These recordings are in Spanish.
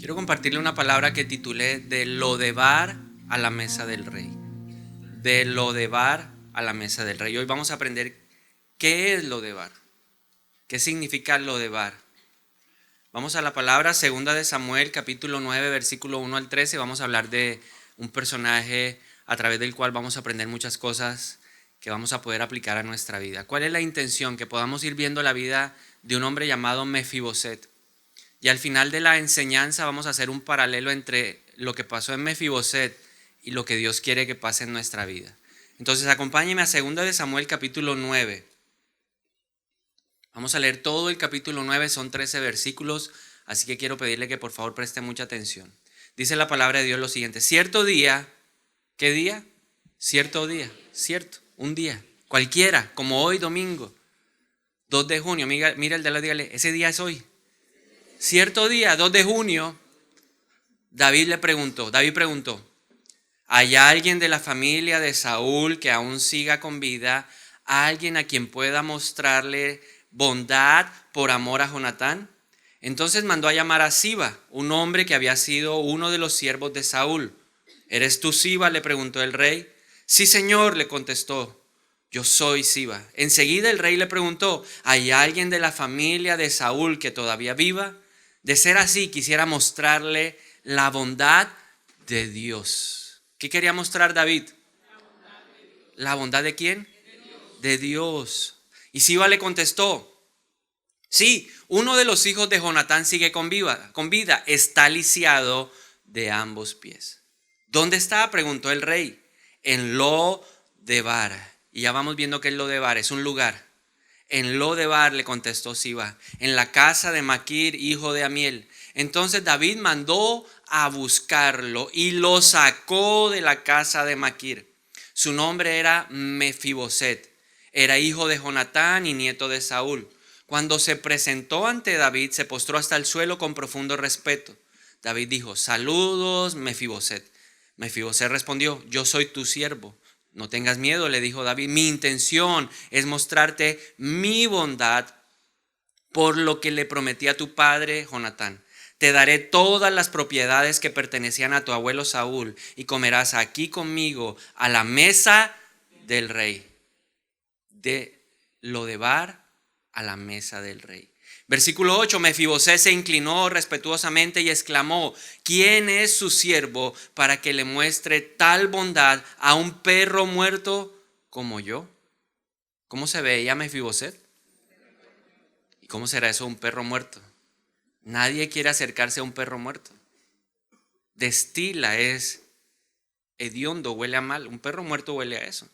Quiero compartirle una palabra que titulé de Lodebar a la mesa del rey. De Lodebar a la mesa del rey. Hoy vamos a aprender qué es Lodebar. ¿Qué significa Lodebar? Vamos a la palabra segunda de Samuel, capítulo 9, versículo 1 al 13. Vamos a hablar de un personaje a través del cual vamos a aprender muchas cosas que vamos a poder aplicar a nuestra vida. ¿Cuál es la intención? Que podamos ir viendo la vida de un hombre llamado Mefiboset. Y al final de la enseñanza vamos a hacer un paralelo entre lo que pasó en Mefiboset y lo que Dios quiere que pase en nuestra vida. Entonces acompáñeme a 2 de Samuel capítulo 9. Vamos a leer todo el capítulo 9, son 13 versículos, así que quiero pedirle que por favor preste mucha atención. Dice la palabra de Dios lo siguiente: cierto día, ¿qué día? Cierto día, cierto, un día, cualquiera, como hoy domingo, 2 de junio, mira el de la, dígale, ese día es hoy. Cierto día, 2 de junio, David preguntó, ¿hay alguien de la familia de Saúl que aún siga con vida? ¿Alguien a quien pueda mostrarle bondad por amor a Jonatán? Entonces mandó a llamar a Siba, un hombre que había sido uno de los siervos de Saúl. ¿Eres tú Siba?, le preguntó el rey. Sí, señor, le contestó, yo soy Siba. Enseguida el rey le preguntó, ¿hay alguien de la familia de Saúl que todavía viva? De ser así, quisiera mostrarle la bondad de Dios. ¿Qué quería mostrar David? ¿La bondad de quién? De Dios. Y Siba le contestó, sí, uno de los hijos de Jonatán sigue con vida, está lisiado de ambos pies. ¿Dónde está?, preguntó el rey. En Lodebar. Y ya vamos viendo que es Lodebar, es un lugar. En Lodebar, le contestó Siba, en la casa de Maquir, hijo de Amiel. Entonces David mandó a buscarlo y lo sacó de la casa de Maquir. Su nombre era Mefiboset, era hijo de Jonatán y nieto de Saúl. Cuando se presentó ante David, se postró hasta el suelo con profundo respeto. David dijo, saludos, Mefiboset. Mefiboset respondió, yo soy tu siervo. No tengas miedo, le dijo David, mi intención es mostrarte mi bondad por lo que le prometí a tu padre Jonatán. Te daré todas las propiedades que pertenecían a tu abuelo Saúl y comerás aquí conmigo a la mesa del rey. De Lodebar a la mesa del rey. Versículo 8, Mefiboset se inclinó respetuosamente y exclamó, ¿quién es su siervo para que le muestre tal bondad a un perro muerto como yo? ¿Cómo se veía Mefiboset? ¿Y cómo será eso, un perro muerto? Nadie quiere acercarse a un perro muerto. Destila, es hediondo, huele a mal. Un perro muerto huele a eso.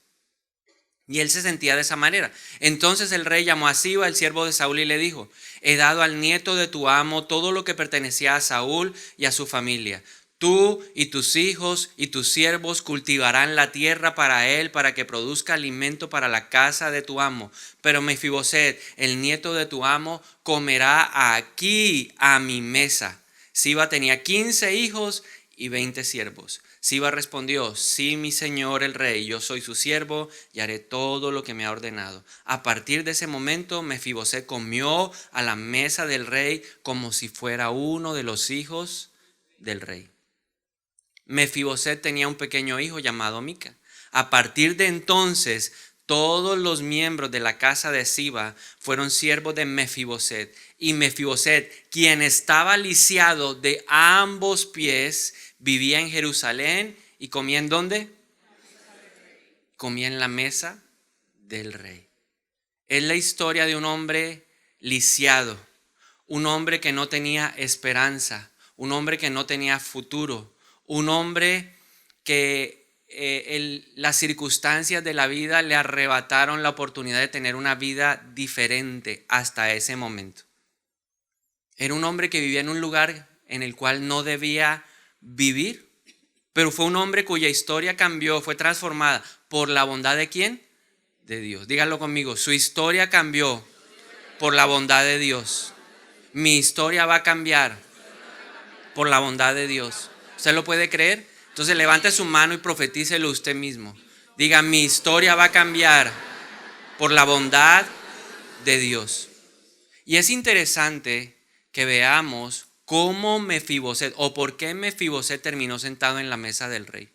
Y él se sentía de esa manera. Entonces el rey llamó a Siba, el siervo de Saúl, y le dijo, he dado al nieto de tu amo todo lo que pertenecía a Saúl y a su familia. Tú y tus hijos y tus siervos cultivarán la tierra para él, para que produzca alimento para la casa de tu amo. Pero Mefiboset, el nieto de tu amo, comerá aquí a mi mesa. Siba tenía 15 hijos y 20 siervos. Siba respondió, sí, mi señor el rey, yo soy su siervo y haré todo lo que me ha ordenado. A partir de ese momento, Mefiboset comió a la mesa del rey como si fuera uno de los hijos del rey. Mefiboset tenía un pequeño hijo llamado Mica. A partir de entonces, todos los miembros de la casa de Siba fueron siervos de Mefiboset. Y Mefiboset, quien estaba lisiado de ambos pies, vivía en Jerusalén y comía ¿en dónde? Comía en la mesa del rey. Es la historia de un hombre lisiado, un hombre que no tenía esperanza, un hombre que no tenía futuro, un hombre que las circunstancias de la vida le arrebataron la oportunidad de tener una vida diferente hasta ese momento. Era un hombre que vivía en un lugar en el cual no debía vivir, pero fue un hombre cuya historia cambió, fue transformada por la bondad de ¿quién? De Dios. Díganlo conmigo, su historia cambió por la bondad de Dios. Mi historia va a cambiar por la bondad de Dios. ¿Usted lo puede creer? Entonces levante su mano y profetícelo usted mismo. Diga, mi historia va a cambiar por la bondad de Dios. Y es interesante que veamos cómo Mefiboset o por qué Mefiboset terminó sentado en la mesa del rey.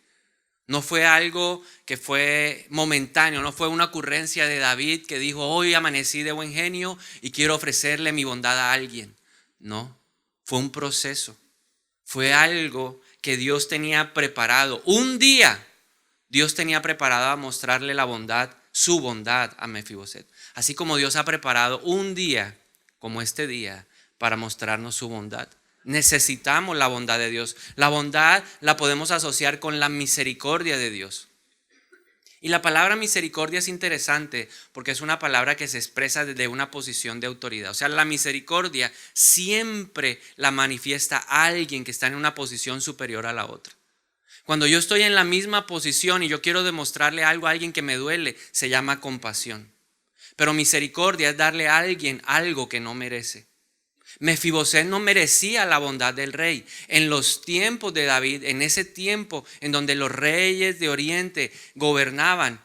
No fue algo que fue momentáneo, no fue una ocurrencia de David que dijo, hoy amanecí de buen genio y quiero ofrecerle mi bondad a alguien. No, fue un proceso, fue algo que Dios tenía preparado. Un día Dios tenía preparado a mostrarle la bondad, su bondad a Mefiboset. Así como Dios ha preparado un día como este día para mostrarnos su bondad. Necesitamos la bondad de Dios. La bondad la podemos asociar con la misericordia de Dios. Y la palabra misericordia es interesante porque es una palabra que se expresa desde una posición de autoridad. O sea, la misericordia siempre la manifiesta alguien que está en una posición superior a la otra. Cuando yo estoy en la misma posición y yo quiero demostrarle algo a alguien que me duele, se llama compasión. Pero misericordia es darle a alguien algo que no merece. Mefiboset no merecía la bondad del rey. En los tiempos de David, en ese tiempo en donde los reyes de Oriente gobernaban,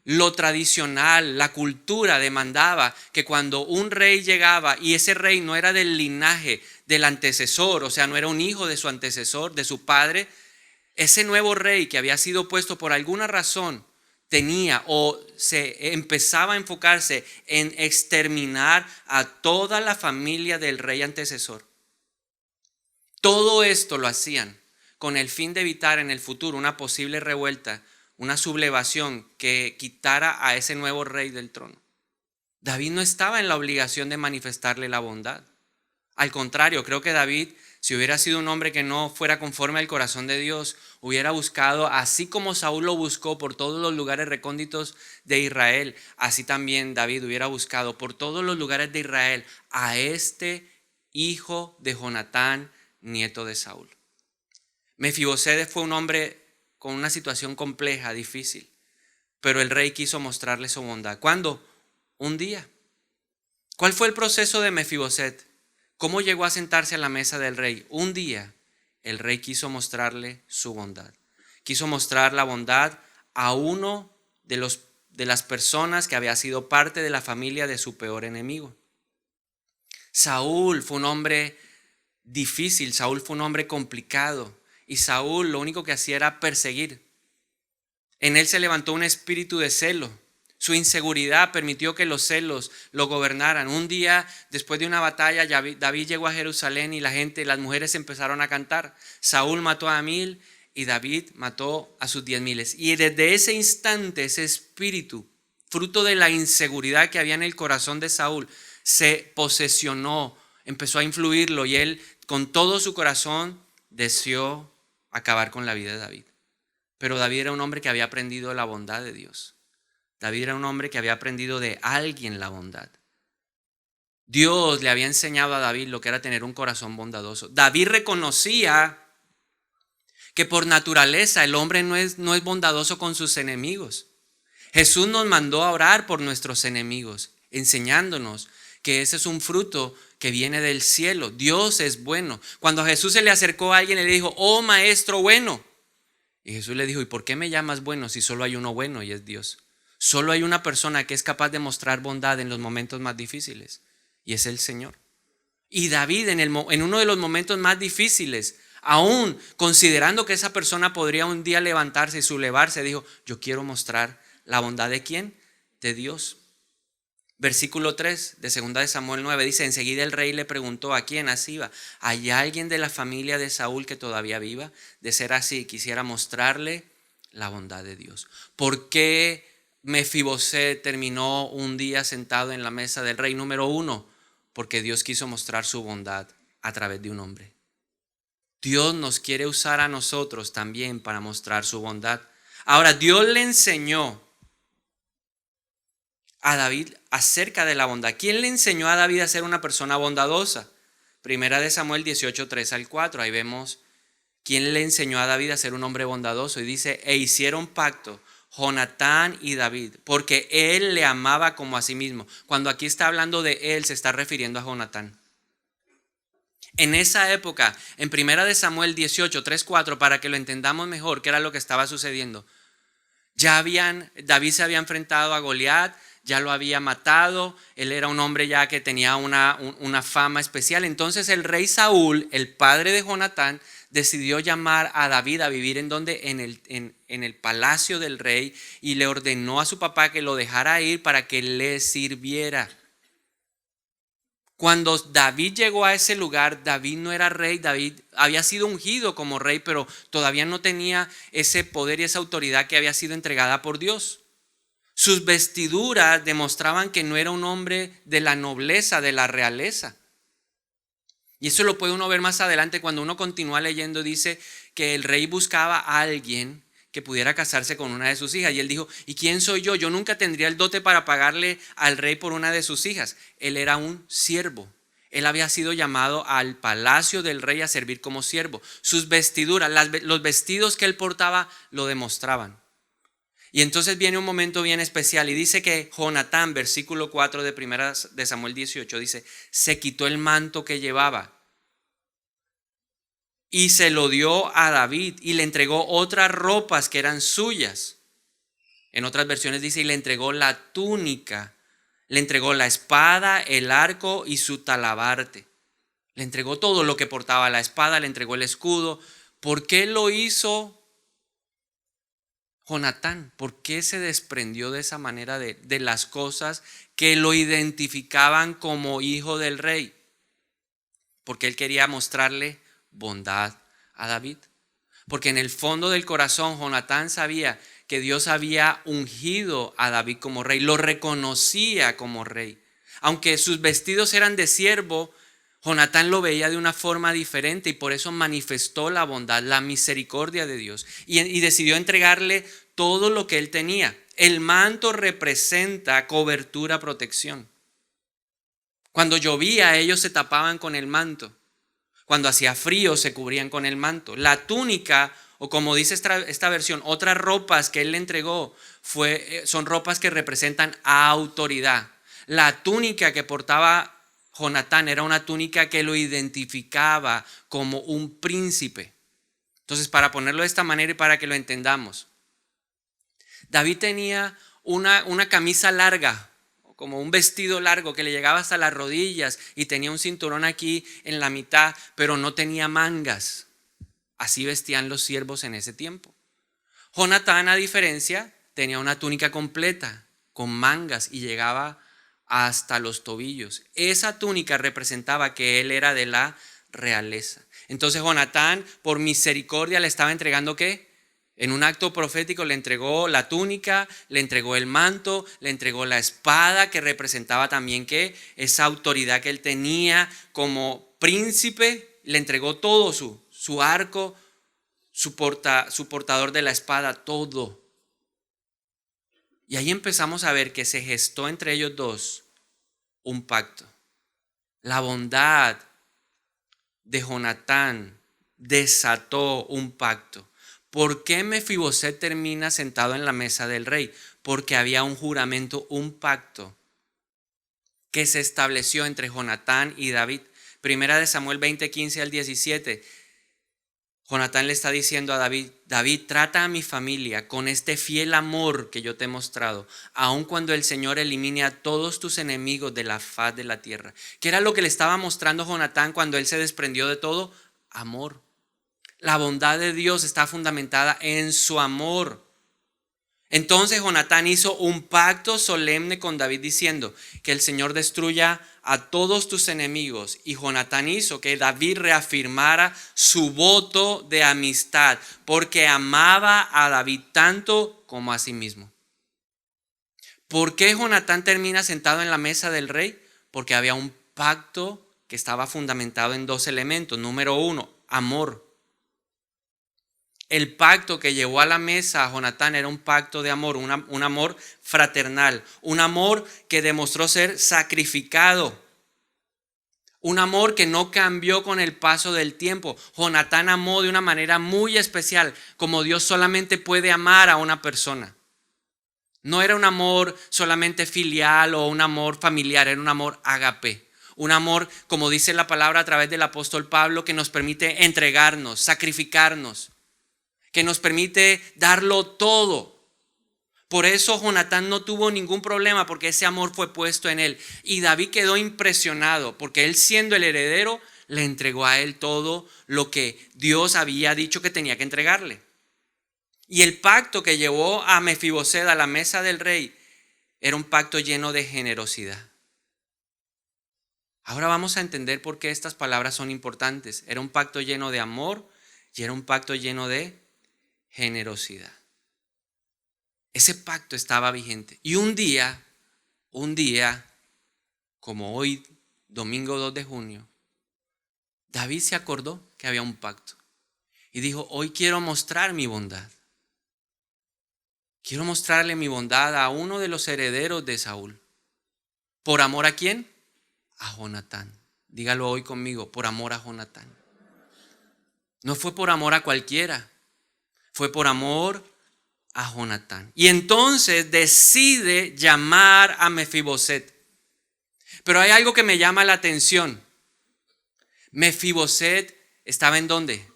lo tradicional, la cultura demandaba que cuando un rey llegaba y ese rey no era del linaje del antecesor, o sea, no era un hijo de su antecesor, de su padre, ese nuevo rey que había sido puesto por alguna razón tenía o se empezaba a enfocarse en exterminar a toda la familia del rey antecesor. Todo esto lo hacían con el fin de evitar en el futuro una posible revuelta, una sublevación que quitara a ese nuevo rey del trono. David no estaba en la obligación de manifestarle la bondad. Al contrario, creo que David, si hubiera sido un hombre que no fuera conforme al corazón de Dios, hubiera buscado, así como Saúl lo buscó por todos los lugares recónditos de Israel, así también David hubiera buscado por todos los lugares de Israel a este hijo de Jonatán, nieto de Saúl. Mefiboset fue un hombre con una situación compleja, difícil, pero el rey quiso mostrarle su bondad. ¿Cuándo? Un día. ¿Cuál fue el proceso de Mefiboset? ¿Cómo llegó a sentarse a la mesa del rey? Un día el rey quiso mostrarle su bondad. Quiso mostrar la bondad a uno de las personas que había sido parte de la familia de su peor enemigo. Saúl fue un hombre difícil, Saúl fue un hombre complicado y Saúl lo único que hacía era perseguir. En él se levantó un espíritu de celo. Su inseguridad permitió que los celos lo gobernaran. Un día, después de una batalla, David llegó a Jerusalén y las mujeres empezaron a cantar. Saúl mató a 1000 y David mató a sus 10,000. Y desde ese instante, ese espíritu, fruto de la inseguridad que había en el corazón de Saúl, se posesionó, empezó a influirlo y él con todo su corazón deseó acabar con la vida de David. Pero David era un hombre que había aprendido la bondad de Dios. David era un hombre que había aprendido de alguien la bondad. Dios le había enseñado a David lo que era tener un corazón bondadoso. David reconocía que por naturaleza el hombre no es bondadoso con sus enemigos. Jesús nos mandó a orar por nuestros enemigos, enseñándonos que ese es un fruto que viene del cielo. Dios es bueno. Cuando a Jesús se le acercó a alguien y le dijo, oh maestro bueno. Y Jesús le dijo, ¿y por qué me llamas bueno si solo hay uno bueno y es Dios? Solo hay una persona que es capaz de mostrar bondad en los momentos más difíciles y es el Señor. Y David en uno de los momentos más difíciles, aún considerando que esa persona podría un día levantarse y sublevarse, dijo, yo quiero mostrar la bondad de ¿quién? De Dios. Versículo 3 de 2 de Samuel 9 dice, enseguida el rey le preguntó, ¿a quién así iba? ¿Hay alguien de la familia de Saúl que todavía viva? De ser así, quisiera mostrarle la bondad de Dios. ¿Por qué Mefiboset terminó un día sentado en la mesa del rey? Número 1, porque Dios quiso mostrar su bondad a través de un hombre. Dios nos quiere usar a nosotros también para mostrar su bondad. Ahora, Dios le enseñó a David acerca de la bondad. ¿Quién le enseñó a David a ser una persona bondadosa? Primera de Samuel 18, 3-4. Ahí vemos quién le enseñó a David a ser un hombre bondadoso. Y dice, e hicieron pacto Jonatán y David, porque él le amaba como a sí mismo. Cuando aquí está hablando de él, se está refiriendo a Jonatán. En esa época, en Primera de Samuel 18, 3-4, para que lo entendamos mejor, qué era lo que estaba sucediendo. David se había enfrentado a Goliat, ya lo había matado, él era un hombre ya que tenía una fama especial. Entonces el rey Saúl, el padre de Jonatán, decidió llamar a David a vivir en el palacio del rey y le ordenó a su papá que lo dejara ir para que le sirviera. Cuando David llegó a ese lugar, David no era rey, David había sido ungido como rey, pero todavía no tenía ese poder y esa autoridad que había sido entregada por Dios. Sus vestiduras demostraban que no era un hombre de la nobleza, de la realeza. Y eso lo puede uno ver más adelante cuando uno continúa leyendo. Dice que el rey buscaba a alguien que pudiera casarse con una de sus hijas. Y él dijo, ¿y quién soy yo? Yo nunca tendría el dote para pagarle al rey por una de sus hijas. Él era un siervo. Él había sido llamado al palacio del rey a servir como siervo. Sus vestiduras, los vestidos que él portaba lo demostraban. Y entonces viene un momento bien especial y dice que Jonatán, versículo 4 de 1 de Samuel 18, dice, se quitó el manto que llevaba y se lo dio a David y le entregó otras ropas que eran suyas. En otras versiones dice, y le entregó la túnica, le entregó la espada, el arco y su talabarte. Le entregó todo lo que portaba, la espada, le entregó el escudo. ¿Por qué lo hizo Jonatán? ¿Por qué se desprendió de esa manera de las cosas que lo identificaban como hijo del rey? Porque él quería mostrarle bondad a David. Porque en el fondo del corazón Jonatán sabía que Dios había ungido a David como rey, lo reconocía como rey. Aunque sus vestidos eran de siervo, Jonatán lo veía de una forma diferente y por eso manifestó la bondad, la misericordia de Dios y decidió entregarle todo lo que él tenía. El manto representa cobertura, protección. Cuando llovía, ellos se tapaban con el manto. Cuando hacía frío, se cubrían con el manto. La túnica, o como dice esta versión, otras ropas que él le entregó, son ropas que representan autoridad. La túnica que portaba Jonatán era una túnica que lo identificaba como un príncipe. Entonces, para ponerlo de esta manera y para que lo entendamos, David tenía una camisa larga, como un vestido largo que le llegaba hasta las rodillas y tenía un cinturón aquí en la mitad, pero no tenía mangas. Así vestían los siervos en ese tiempo. Jonatán, a diferencia, tenía una túnica completa con mangas y llegaba hasta los tobillos. Esa túnica representaba que él era de la realeza. Entonces Jonatán, por misericordia, le estaba entregando ¿qué? En un acto profético le entregó la túnica, le entregó el manto, le entregó la espada que representaba también que esa autoridad que él tenía como príncipe, le entregó todo su arco, su portador de la espada, todo. Y ahí empezamos a ver que se gestó entre ellos dos un pacto. La bondad de Jonatán desató un pacto. ¿Por qué Mefiboset termina sentado en la mesa del rey? Porque había un juramento, un pacto que se estableció entre Jonatán y David. Primera de Samuel 20, 15 al 17. Jonatán le está diciendo a David, David, trata a mi familia con este fiel amor que yo te he mostrado, aun cuando el Señor elimine a todos tus enemigos de la faz de la tierra. ¿Qué era lo que le estaba mostrando Jonatán cuando él se desprendió de todo? Amor. La bondad de Dios está fundamentada en su amor. Entonces Jonatán hizo un pacto solemne con David diciendo que el Señor destruya a todos tus enemigos. Y Jonatán hizo que David reafirmara su voto de amistad porque amaba a David tanto como a sí mismo. ¿Por qué Jonatán termina sentado en la mesa del rey? Porque había un pacto que estaba fundamentado en dos elementos. Número uno, amor. El pacto que llevó a la mesa a Jonatán era un pacto de amor, un amor fraternal, un amor que demostró ser sacrificado, un amor que no cambió con el paso del tiempo. Jonatán amó de una manera muy especial, como Dios solamente puede amar a una persona. No era un amor solamente filial o un amor familiar, era un amor ágape. Un amor, como dice la palabra a través del apóstol Pablo, que nos permite entregarnos, sacrificarnos, que nos permite darlo todo Por eso Jonatán no tuvo ningún problema, porque ese amor fue puesto en él. Y David quedó impresionado porque él, siendo el heredero, le entregó a él todo lo que Dios había dicho que tenía que entregarle. Y el pacto que llevó a Mefiboset a la mesa del rey era un pacto lleno de generosidad. Ahora vamos a entender por qué estas palabras son importantes. Era un pacto lleno de amor y era un pacto lleno de generosidad. Ese pacto estaba vigente. Y un día, como hoy, domingo 2 de junio, David se acordó que había un pacto. Y dijo, hoy quiero mostrar mi bondad. Quiero mostrarle mi bondad a uno de los herederos de Saúl. ¿Por amor a quién? A Jonatán. Dígalo hoy conmigo, por amor a Jonatán. No fue por amor a cualquiera, fue por amor a Jonatán. Y entonces decide llamar a Mefiboset. Pero hay algo que me llama la atención. Mefiboset estaba ¿en dónde?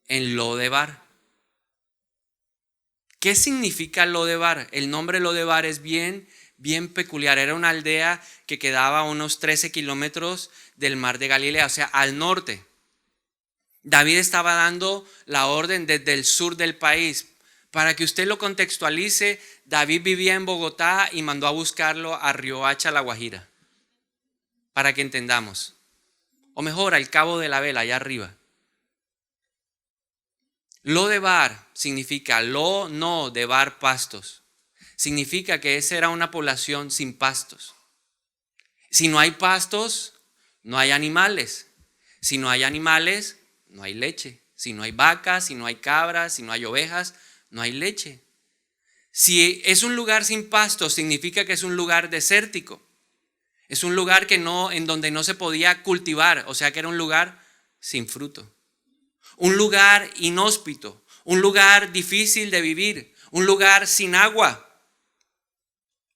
En Lodebar. ¿Qué significa Lodebar? El nombre Lodebar es bien peculiar. Era una aldea que quedaba a unos 13 kilómetros del mar de Galilea, o sea, al norte. David estaba dando la orden desde el sur del país. Para que usted lo contextualice, David vivía en Bogotá y mandó a buscarlo a Riohacha, La Guajira. Para que entendamos. O mejor, al Cabo de la Vela, allá arriba. Lodebar significa no debar pastos. Significa que esa era una población sin pastos. Si no hay pastos, no hay animales. Si no hay animales, no hay leche. Si no hay vacas, si no hay cabras, si no hay ovejas, no hay leche. Si es un lugar sin pastos, significa que es un lugar desértico. Es un lugar en donde no se podía cultivar, o sea que era un lugar sin fruto. Un lugar inhóspito, un lugar difícil de vivir, un lugar sin agua.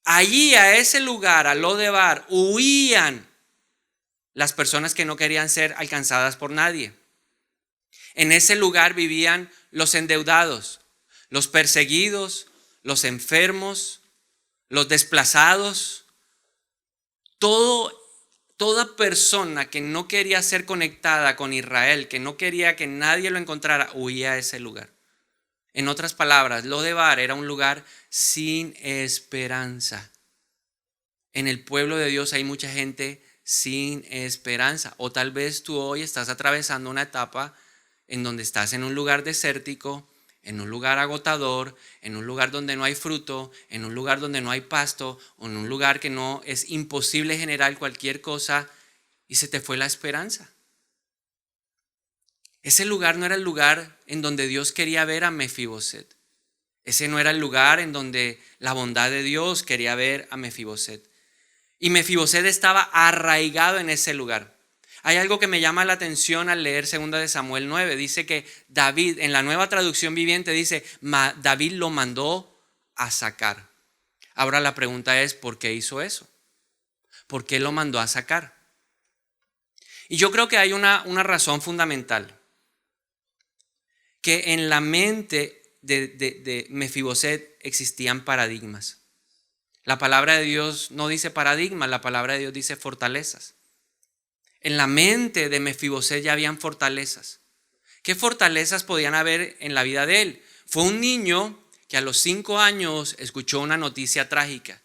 Allí a ese lugar, a Lodebar, huían las personas que no querían ser alcanzadas por nadie. En ese lugar vivían los endeudados, los perseguidos, los enfermos, los desplazados. Toda persona que no quería ser conectada con Israel, que no quería que nadie lo encontrara, huía a ese lugar. En otras palabras, Lodebar era un lugar sin esperanza. En el pueblo de Dios hay mucha gente sin esperanza. O tal vez tú hoy estás atravesando una etapa en donde estás en un lugar desértico, en un lugar agotador, en un lugar donde no hay fruto, en un lugar donde no hay pasto, o en un lugar que no es imposible generar cualquier cosa y se te fue la esperanza. Ese lugar no era el lugar en donde Dios quería ver a Mefiboset. Ese no era el lugar en donde la bondad de Dios quería ver a Mefiboset. Y Mefiboset estaba arraigado en ese lugar. Hay algo que me llama la atención al leer 2 de Samuel 9. Dice que David, en la Nueva Traducción Viviente, dice, David lo mandó a sacar. Ahora la pregunta es, ¿por qué hizo eso? ¿Por qué lo mandó a sacar? Y yo creo que hay una razón fundamental. Que en la mente de Mefiboset existían paradigmas. La palabra de Dios no dice paradigmas, la palabra de Dios dice fortalezas. En la mente de Mefiboset ya habían fortalezas. ¿Qué fortalezas podían haber en la vida de él? Fue un niño que a los 5 años escuchó una noticia trágica.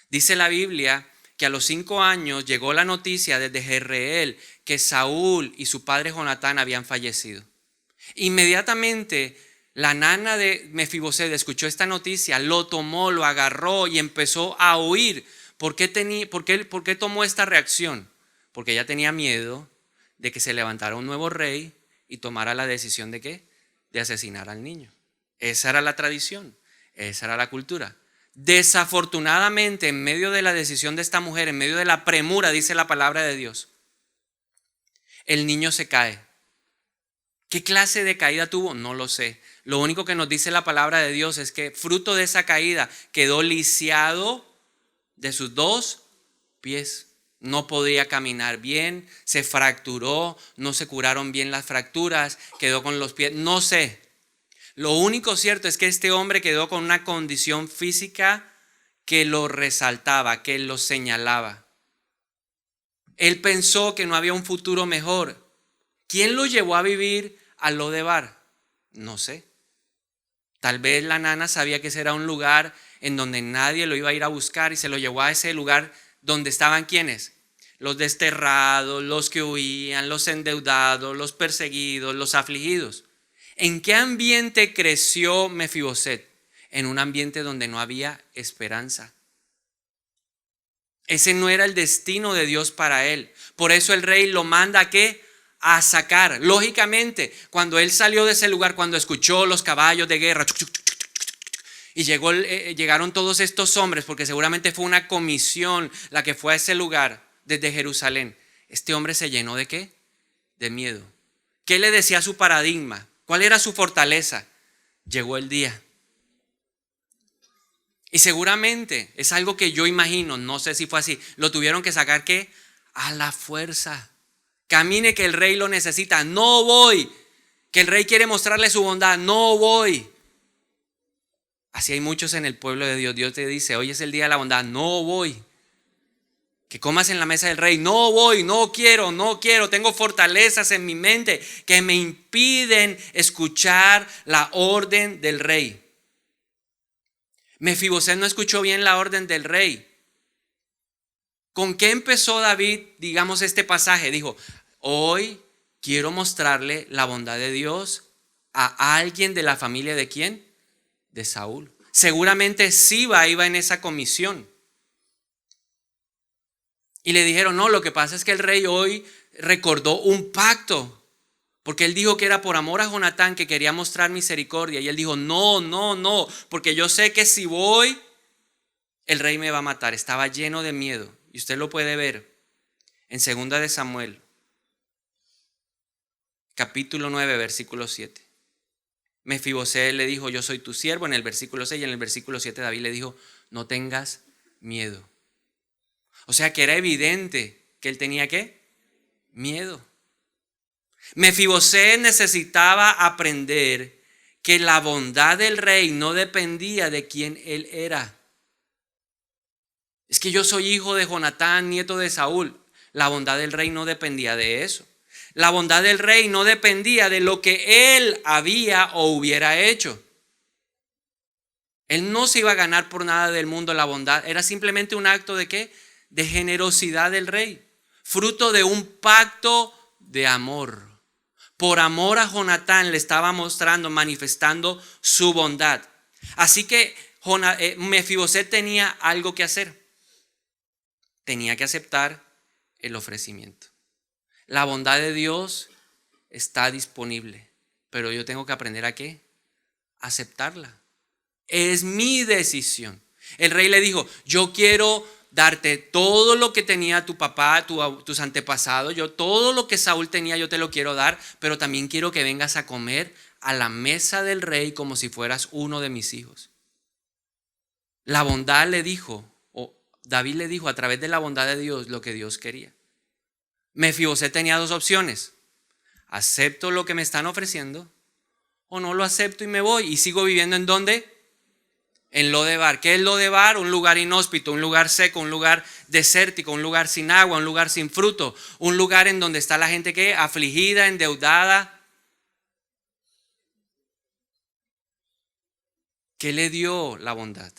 Dice la Biblia que a los 5 años llegó la noticia desde Jezreel que Saúl y su padre Jonatán habían fallecido. Inmediatamente la nana de Mefiboset escuchó esta noticia, lo tomó, lo agarró y empezó a huir. ¿Por qué tomó esta reacción? Porque ella tenía miedo de que se levantara un nuevo rey y tomara la decisión de ¿qué? De asesinar al niño. Esa era la tradición, esa era la cultura. Desafortunadamente, en medio de la decisión de esta mujer, en medio de la premura, dice la palabra de Dios, el niño se cae. ¿Qué clase de caída tuvo? No lo sé. Lo único que nos dice la palabra de Dios es que fruto de esa caída quedó lisiado de sus 2 pies. No podía caminar bien, se fracturó, no se curaron bien las fracturas, quedó con los pies, no sé. Lo único cierto es que este hombre quedó con una condición física que lo resaltaba, que lo señalaba. Él pensó que no había un futuro mejor. ¿Quién lo llevó a vivir a Lodebar? No sé. Tal vez la nana sabía que ese era un lugar en donde nadie lo iba a ir a buscar y se lo llevó a ese lugar donde estaban ¿quiénes? Los desterrados, los que huían, los endeudados, los perseguidos, los afligidos. ¿En qué ambiente creció Mefiboset? En un ambiente donde no había esperanza. Ese no era el destino de Dios para él. Por eso el rey lo manda ¿a qué? A sacar. Lógicamente, cuando él salió de ese lugar, cuando escuchó los caballos de guerra, y llegaron todos estos hombres, porque seguramente fue una comisión la que fue a ese lugar desde Jerusalén. Este hombre se llenó ¿de qué? De miedo. ¿Qué le decía su paradigma? ¿Cuál era su fortaleza? Llegó el día. Y seguramente es algo que yo imagino, no sé si fue así, lo tuvieron que sacar ¿qué? A la fuerza. Camine que el rey lo necesita, no voy. Que el rey quiere mostrarle su bondad, no voy. Así hay muchos en el pueblo de Dios. Dios te dice, hoy es el día de la bondad, no voy. Que comas en la mesa del rey, no voy, no quiero, tengo fortalezas en mi mente que me impiden escuchar la orden del rey. Mefiboset no escuchó bien la orden del rey. ¿Con qué empezó David, digamos, este pasaje? Dijo, hoy quiero mostrarle la bondad de Dios a alguien de la familia ¿de quién? De Saúl. Seguramente Siba iba en esa comisión. Y le dijeron, no, lo que pasa es que el rey hoy recordó un pacto. Porque él dijo que era por amor a Jonatán que quería mostrar misericordia. Y él dijo, no, porque yo sé que si voy, el rey me va a matar. Estaba lleno de miedo. Y usted lo puede ver en 2 de Samuel, capítulo 9, versículo 7. Mefiboset le dijo, yo soy tu siervo en el versículo 6 y en el versículo 7 David le dijo, no tengas miedo. O sea que era evidente que él tenía ¿qué? Miedo. Mefiboset necesitaba aprender que la bondad del rey no dependía de quién él era. Es que yo soy hijo de Jonatán, nieto de Saúl. La bondad del rey no dependía de eso. La bondad del rey no dependía de lo que él había o hubiera hecho. Él no se iba a ganar por nada del mundo la bondad. Era simplemente un acto ¿de qué? De generosidad del rey. Fruto de un pacto de amor. Por amor a Jonatán le estaba mostrando, manifestando su bondad. Así que Mefiboset tenía algo que hacer. Tenía que aceptar el ofrecimiento. La bondad de Dios está disponible, pero yo tengo que aprender ¿a qué? Aceptarla. Es mi decisión. El rey le dijo, yo quiero darte todo lo que tenía tu papá, tus antepasados, todo lo que Saúl tenía yo te lo quiero dar, pero también quiero que vengas a comer a la mesa del rey como si fueras uno de mis hijos. La bondad le dijo, David le dijo a través de la bondad de Dios lo que Dios quería. Mefiboset tenía dos opciones. ¿Acepto lo que me están ofreciendo o no lo acepto y me voy y sigo viviendo en dónde? En Lodebar. ¿Qué es Lodebar? Un lugar inhóspito, un lugar seco, un lugar desértico, un lugar sin agua, un lugar sin fruto, un lugar en donde está la gente que afligida, endeudada. ¿Qué le dio la bondad?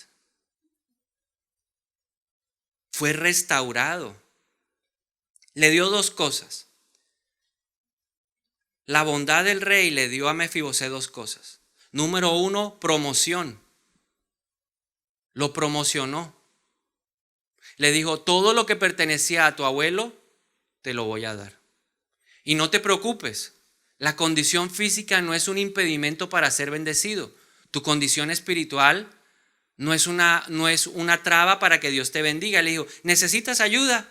Fue restaurado. Le dio dos cosas. La bondad del rey le dio a Mefiboset dos cosas. Número uno, promoción. Lo promocionó. Le dijo, todo lo que pertenecía a tu abuelo, te lo voy a dar. Y no te preocupes, la condición física no es un impedimento para ser bendecido. Tu condición espiritual no es una traba para que Dios te bendiga. Le dijo, ¿necesitas ayuda?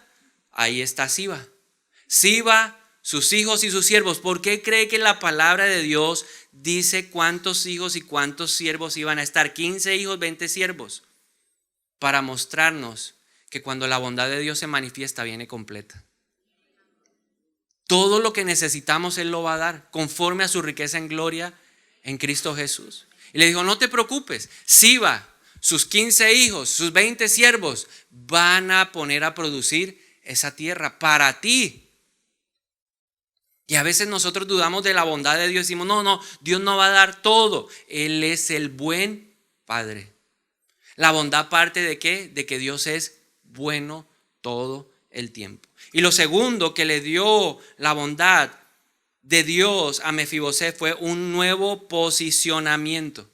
Ahí está Siba. Siba, sus hijos y sus siervos. ¿Por qué cree que la palabra de Dios dice cuántos hijos y cuántos siervos iban a estar? 15 hijos, 20 siervos. Para mostrarnos que cuando la bondad de Dios se manifiesta, viene completa. Todo lo que necesitamos Él lo va a dar, conforme a su riqueza en gloria en Cristo Jesús. Y le dijo, no te preocupes, Siba, sus 15 hijos, sus 20 siervos van a poner a producir esa tierra para ti. Y a veces nosotros dudamos de la bondad de Dios y decimos, no, Dios no va a dar todo. Él es el buen Padre. La bondad parte de ¿qué? De que Dios es bueno todo el tiempo. Y lo segundo que le dio la bondad de Dios a Mefiboset fue un nuevo posicionamiento.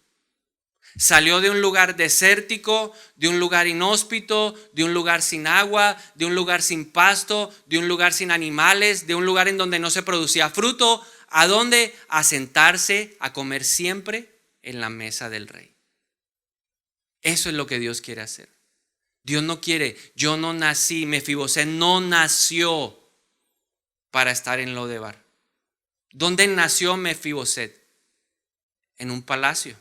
Salió de un lugar desértico, de un lugar inhóspito, de un lugar sin agua, de un lugar sin pasto, de un lugar sin animales, de un lugar en donde no se producía fruto. ¿A dónde? A sentarse, a comer siempre en la mesa del rey. Eso es lo que Dios quiere hacer. Dios no quiere, yo no nací, Mefiboset no nació para estar en Lodebar. ¿Dónde nació Mefiboset? En un palacio.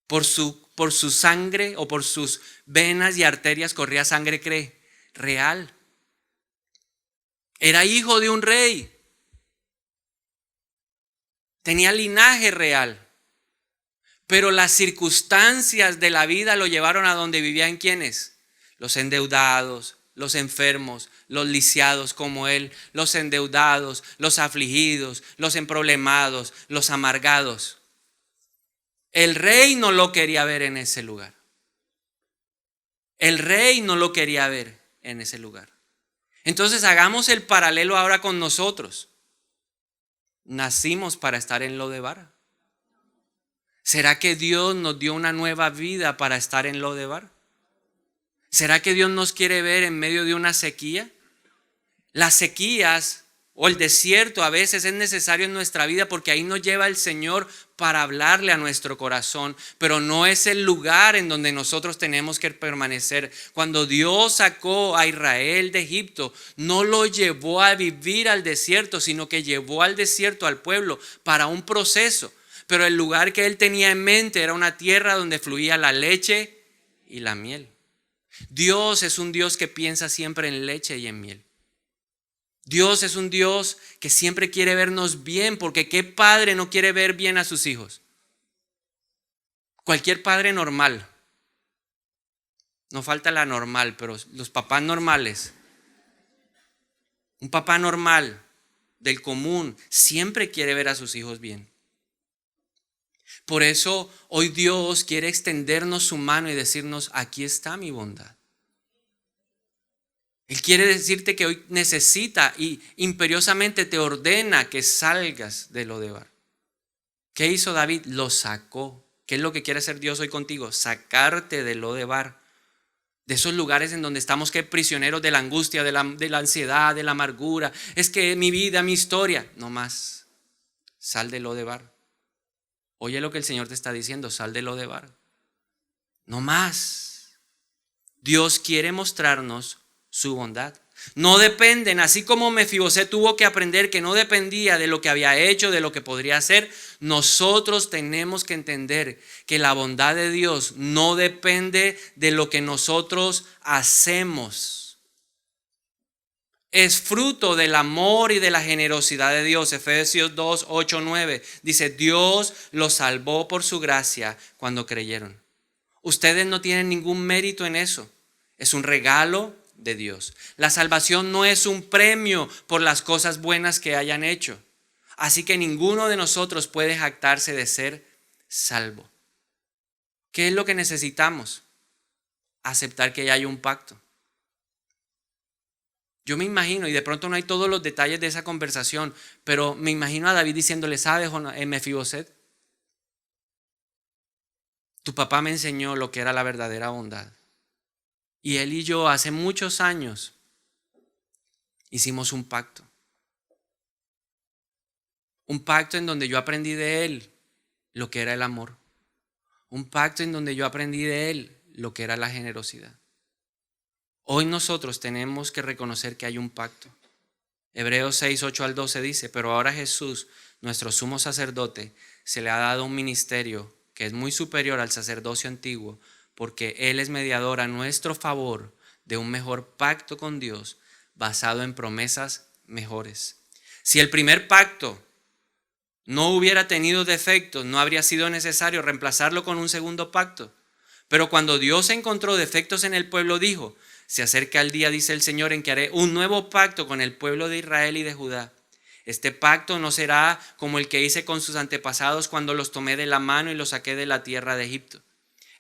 Por su sangre o por sus venas y arterias corría sangre real. Era hijo de un rey. Tenía linaje real. Pero las circunstancias de la vida lo llevaron a donde vivían ¿quiénes? Los endeudados, los enfermos, los lisiados como él, los endeudados, los afligidos, los emproblemados, los amargados. El rey no lo quería ver en ese lugar. El rey no lo quería ver en ese lugar. Entonces hagamos el paralelo ahora con nosotros. Nacimos para estar en Lodebar. ¿Será que Dios nos dio una nueva vida para estar en Lodebar? ¿Será que Dios nos quiere ver en medio de una sequía? Las sequías o el desierto a veces es necesario en nuestra vida porque ahí nos lleva el Señor para hablarle a nuestro corazón, pero no es el lugar en donde nosotros tenemos que permanecer. Cuando Dios sacó a Israel de Egipto, no lo llevó a vivir al desierto, sino que llevó al desierto al pueblo para un proceso. Pero el lugar que él tenía en mente era una tierra donde fluía la leche y la miel. Dios es un Dios que piensa siempre en leche y en miel. Dios es un Dios que siempre quiere vernos bien, porque ¿qué padre no quiere ver bien a sus hijos? Cualquier padre normal. No falta la normal, pero los papás normales. Un papá normal, del común, siempre quiere ver a sus hijos bien. Por eso hoy Dios quiere extendernos su mano y decirnos, aquí está mi bondad. Él quiere decirte que hoy necesita y imperiosamente te ordena que salgas de Lodebar. ¿Qué hizo David? Lo sacó. ¿Qué es lo que quiere hacer Dios hoy contigo? Sacarte de Lodebar. De esos lugares en donde estamos que prisioneros de la angustia, de la ansiedad, de la amargura. Es que mi vida, mi historia. No más. Sal de Lodebar. Oye lo que el Señor te está diciendo. Sal de Lodebar. No más. Dios quiere mostrarnos su bondad. No dependen, así como Mefiboset tuvo que aprender que no dependía de lo que había hecho, de lo que podría hacer, nosotros tenemos que entender que la bondad de Dios no depende de lo que nosotros hacemos. Es fruto del amor y de la generosidad de Dios. Efesios 2, 8, 9 dice, Dios los salvó por su gracia cuando creyeron. Ustedes no tienen ningún mérito en eso. Es un regalo de Dios. La salvación no es un premio por las cosas buenas que hayan hecho. Así que ninguno de nosotros puede jactarse de ser salvo. ¿Qué es lo que necesitamos? Aceptar que ya hay un pacto. Yo me imagino, y de pronto no hay todos los detalles de esa conversación, pero me imagino a David diciéndole, ¿sabes, Mefiboset? Tu papá me enseñó lo que era la verdadera bondad. Y él y yo hace muchos años hicimos un pacto. Un pacto en donde yo aprendí de él lo que era el amor. Un pacto en donde yo aprendí de él lo que era la generosidad. Hoy nosotros tenemos que reconocer que hay un pacto. Hebreos 6, 8 al 12 dice, pero ahora Jesús, nuestro sumo sacerdote, se le ha dado un ministerio que es muy superior al sacerdocio antiguo, porque Él es mediador a nuestro favor de un mejor pacto con Dios basado en promesas mejores. Si el primer pacto no hubiera tenido defectos, no habría sido necesario reemplazarlo con un segundo pacto. Pero cuando Dios encontró defectos en el pueblo, dijo: se acerca el día, dice el Señor, en que haré un nuevo pacto con el pueblo de Israel y de Judá. Este pacto no será como el que hice con sus antepasados cuando los tomé de la mano y los saqué de la tierra de Egipto.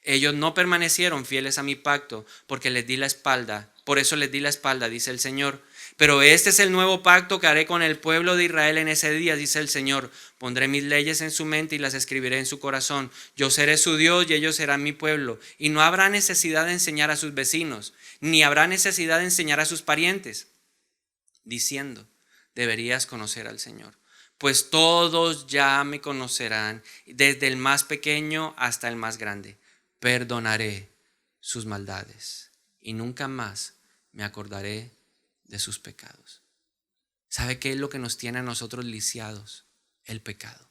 Ellos no permanecieron fieles a mi pacto porque les di la espalda. Por eso les di la espalda, dice el Señor. Pero este es el nuevo pacto que haré con el pueblo de Israel en ese día, dice el Señor. Pondré mis leyes en su mente y las escribiré en su corazón. Yo seré su Dios y ellos serán mi pueblo. Y no habrá necesidad de enseñar a sus vecinos, ni habrá necesidad de enseñar a sus parientes, diciendo: deberías conocer al Señor. Pues todos ya me conocerán, desde el más pequeño hasta el más grande. Perdonaré sus maldades y nunca más me acordaré de sus pecados. ¿Sabe qué es lo que nos tiene a nosotros lisiados? El pecado.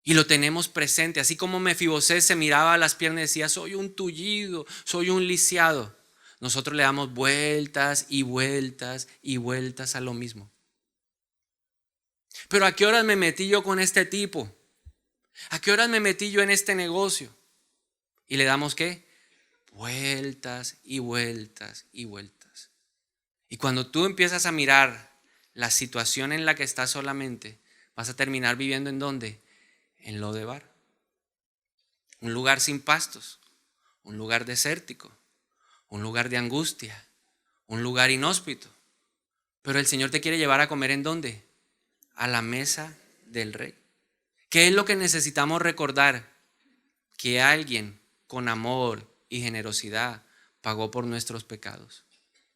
Y lo tenemos presente, así como Mefibosét se miraba a las piernas y decía: soy un tullido, soy un lisiado. Nosotros le damos vueltas y vueltas y vueltas a lo mismo. Pero ¿a qué horas me metí yo con este tipo? ¿A qué horas me metí yo en este negocio? Y le damos ¿qué? Vueltas y vueltas y vueltas. Y cuando tú empiezas a mirar la situación en la que estás solamente, vas a terminar viviendo ¿en dónde? En Lodebar. Un lugar sin pastos, un lugar desértico, un lugar de angustia, un lugar inhóspito. Pero el Señor te quiere llevar a comer ¿en dónde? A la mesa del Rey. ¿Qué es lo que necesitamos recordar? Que alguien con amor y generosidad pagó por nuestros pecados.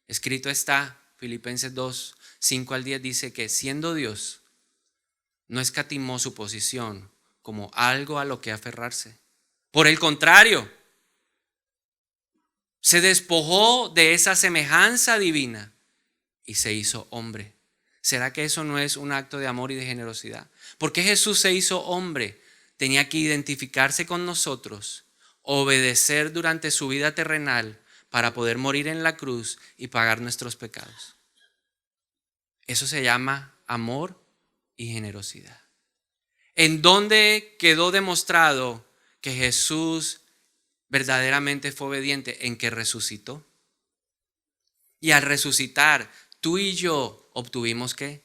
Escrito está, Filipenses 2, 5 al 10 dice que siendo Dios, no escatimó su posición como algo a lo que aferrarse. Por el contrario, se despojó de esa semejanza divina y se hizo hombre. ¿Será que eso no es un acto de amor y de generosidad? ¿Por qué Jesús se hizo hombre? Tenía que identificarse con nosotros, obedecer durante su vida terrenal para poder morir en la cruz y pagar nuestros pecados. Eso se llama amor y generosidad. ¿En dónde quedó demostrado que Jesús verdaderamente fue obediente? En que resucitó. Y al resucitar, tú y yo obtuvimos ¿qué?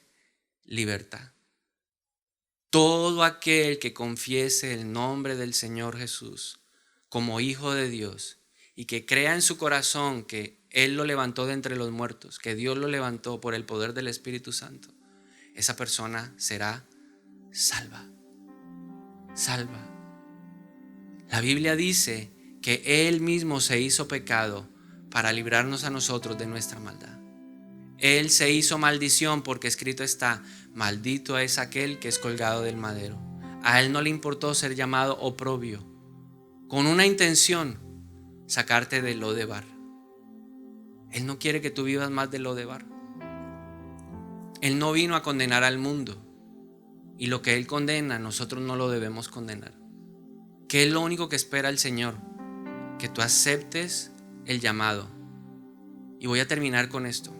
Libertad. Todo aquel que confiese el nombre del Señor Jesús como Hijo de Dios y que crea en su corazón que Él lo levantó de entre los muertos, que Dios lo levantó por el poder del Espíritu Santo, esa persona será salva. Salva. La Biblia dice que Él mismo se hizo pecado para librarnos a nosotros de nuestra maldad. Él se hizo maldición porque escrito está: maldito es aquel que es colgado del madero. A Él no le importó ser llamado oprobio, con una intención: sacarte de Lodebar. Él no quiere que tú vivas más de Lodebar. Él no vino a condenar al mundo, y lo que Él condena nosotros no lo debemos condenar. ¿Qué es lo único que espera el Señor? Que tú aceptes el llamado. Y voy a terminar con esto.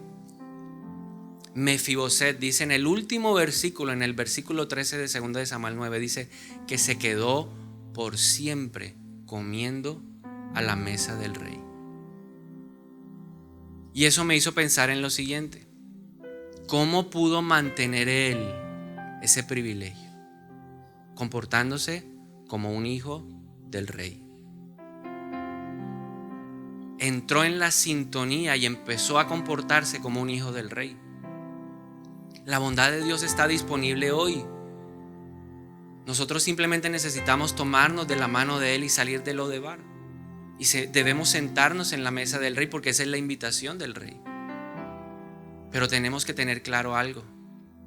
Mefibosét dice en el último versículo, en el versículo 13 de 2 de Samuel 9, dice que se quedó por siempre comiendo a la mesa del rey. Y eso me hizo pensar en lo siguiente: ¿cómo pudo mantener él ese privilegio? Comportándose como un hijo del rey. Entró en la sintonía y empezó a comportarse como un hijo del rey. La bondad de Dios está disponible hoy. Nosotros simplemente necesitamos tomarnos de la mano de Él y salir de Lodebar. Y debemos sentarnos en la mesa del rey, porque esa es la invitación del rey. Pero tenemos que tener claro algo: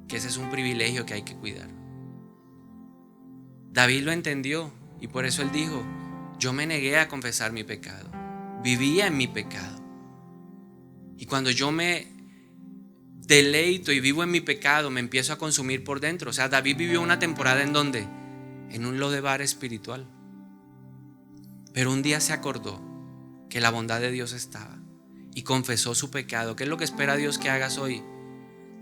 que ese es un privilegio que hay que cuidar. David lo entendió y por eso él dijo: yo me negué a confesar mi pecado, vivía en mi pecado. Y cuando yo me deleito y vivo en mi pecado, me empiezo a consumir por dentro. O sea, David vivió una temporada en donde, en un Lodebar espiritual. Pero un día se acordó que la bondad de Dios estaba y confesó su pecado. ¿Qué es lo que espera Dios que hagas hoy?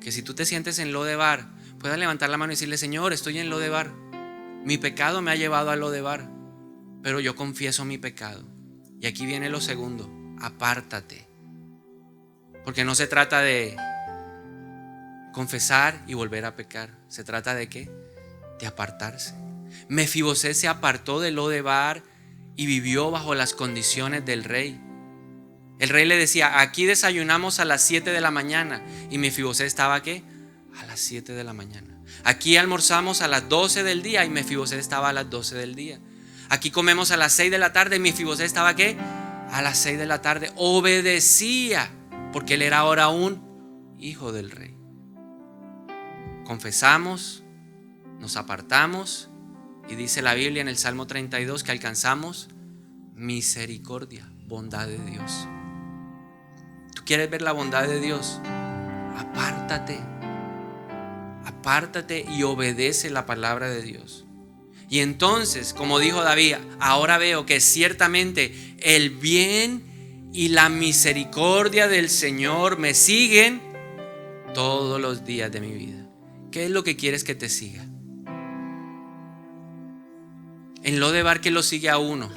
que si tú te sientes en Lodebar, puedas levantar la mano y decirle: Señor, estoy en Lodebar. Mi pecado me ha llevado a Lodebar, pero yo confieso mi pecado. Y aquí viene lo segundo: apártate. Porque no se trata de confesar y volver a pecar. Se trata de ¿qué? De apartarse. Mefibosét se apartó de Lodebar y vivió bajo las condiciones del rey. El rey le decía: aquí desayunamos a las 7 de la mañana. Y Mefibosét estaba ¿qué? A las 7 de la mañana. Aquí almorzamos a las 12 del día y Mefibosét estaba a las 12 del día. Aquí comemos a las 6 de la tarde y Mefibosét estaba ¿qué? A las 6 de la tarde. Obedecía, porque él era ahora un hijo del rey. Confesamos, nos apartamos y dice la Biblia en el Salmo 32 que alcanzamos misericordia, bondad de Dios. ¿Tú quieres ver la bondad de Dios? Apártate y obedece la palabra de Dios. Y entonces, como dijo David, ahora veo que ciertamente el bien y la misericordia del Señor me siguen todos los días de mi vida. ¿Qué es lo que quieres que te siga? En Lodebar, ¿qué lo sigue a uno?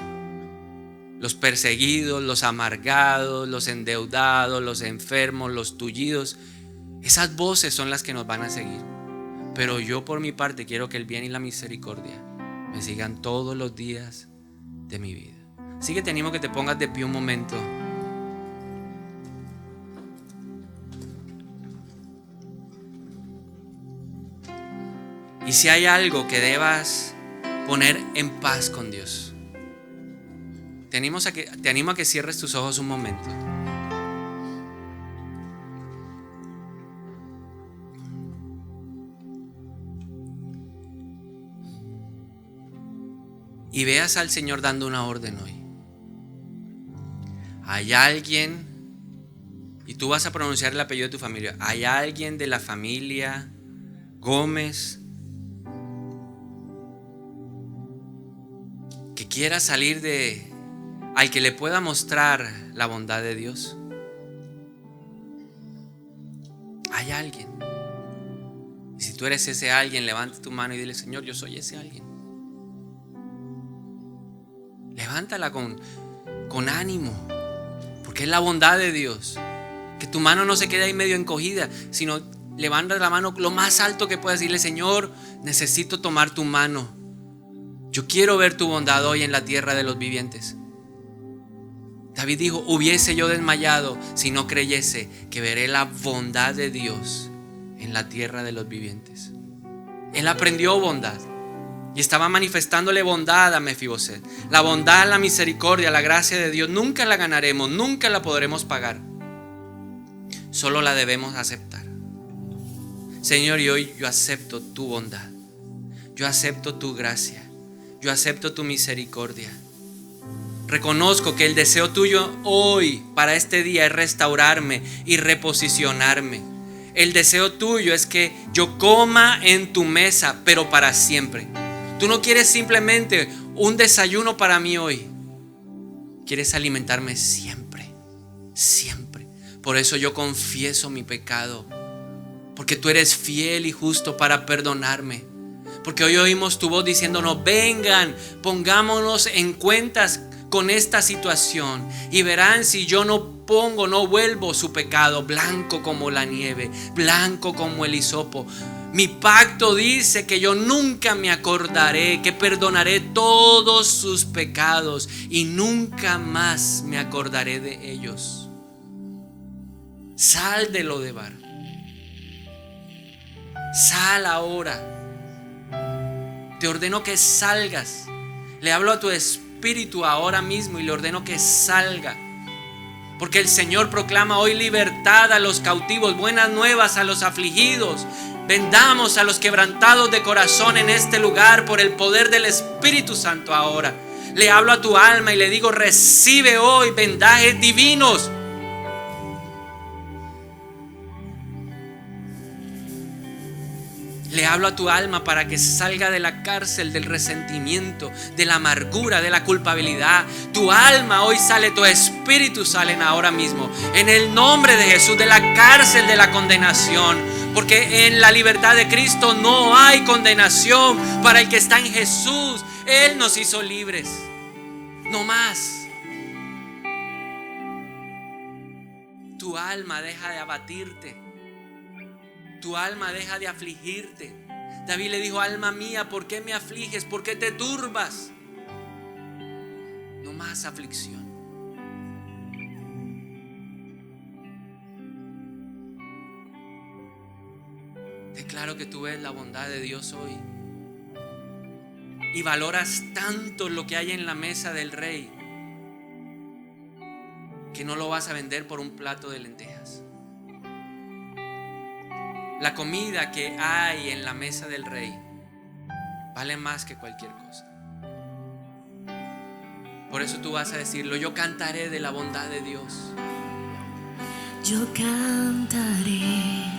Los perseguidos, los amargados, los endeudados, los enfermos, los tullidos. Esas voces son las que nos van a seguir. Pero yo por mi parte quiero que el bien y la misericordia me sigan todos los días de mi vida. Así que te animo que te pongas de pie un momento. Y si hay algo que debas poner en paz con Dios, te animo a que cierres tus ojos un momento. Y veas al Señor dando una orden hoy. Hay alguien, y tú vas a pronunciar el apellido de tu familia. Hay alguien de la familia Gómez que quiera salir al que le pueda mostrar la bondad de Dios. Hay alguien. Y si tú eres ese alguien, levanta tu mano y dile: Señor, yo soy ese alguien. Levántala con ánimo, porque es la bondad de Dios. Que tu mano no se quede ahí medio encogida, sino levanta la mano lo más alto que puedas. Decirle: Señor, necesito tomar tu mano. Yo quiero ver tu bondad hoy en la tierra de los vivientes. David dijo: hubiese yo desmayado si no creyese que veré la bondad de Dios en la tierra de los vivientes. Él aprendió bondad y estaba manifestándole bondad a Mefibosét. La bondad, la misericordia, la gracia de Dios nunca la ganaremos, nunca la podremos pagar. Solo la debemos aceptar. Señor, y hoy yo acepto tu bondad. Yo acepto tu gracia. Yo acepto tu misericordia. Reconozco que el deseo tuyo hoy, para este día, es restaurarme y reposicionarme. El deseo tuyo es que yo coma en tu mesa, pero para siempre. Tú no quieres simplemente un desayuno para mí hoy. Quieres alimentarme siempre, siempre. Por eso yo confieso mi pecado, porque tú eres fiel y justo para perdonarme. Porque hoy oímos tu voz diciéndonos: vengan, pongámonos en cuentas con esta situación y verán si yo no vuelvo su pecado blanco como la nieve, blanco como el hisopo. Mi pacto dice que yo nunca me acordaré, que perdonaré todos sus pecados y nunca más me acordaré de ellos. Sal de Lodebar. Sal ahora. Te ordeno que salgas. Le hablo a tu espíritu ahora mismo y le ordeno que salga. Porque el Señor proclama hoy libertad a los cautivos, buenas nuevas a los afligidos. Vendamos a los quebrantados de corazón en este lugar por el poder del Espíritu Santo ahora. Le hablo a tu alma y le digo: recibe hoy vendajes divinos. Le hablo a tu alma para que salga de la cárcel del resentimiento, de la amargura, de la culpabilidad. Tu alma hoy sale, tu espíritu salen ahora mismo. En el nombre de Jesús, de la cárcel de la condenación. Porque en la libertad de Cristo no hay condenación para el que está en Jesús. Él nos hizo libres. No más. Tu alma deja de abatirte. Tu alma deja de afligirte. David le dijo: alma mía, ¿por qué me afliges? ¿Por qué te turbas? No más aflicción. Declaro que tú ves la bondad de Dios hoy y valoras tanto lo que hay en la mesa del Rey que no lo vas a vender por un plato de lentejas. La comida que hay en la mesa del Rey vale más que cualquier cosa. Por eso tú vas a decirlo: yo cantaré de la bondad de Dios. Yo cantaré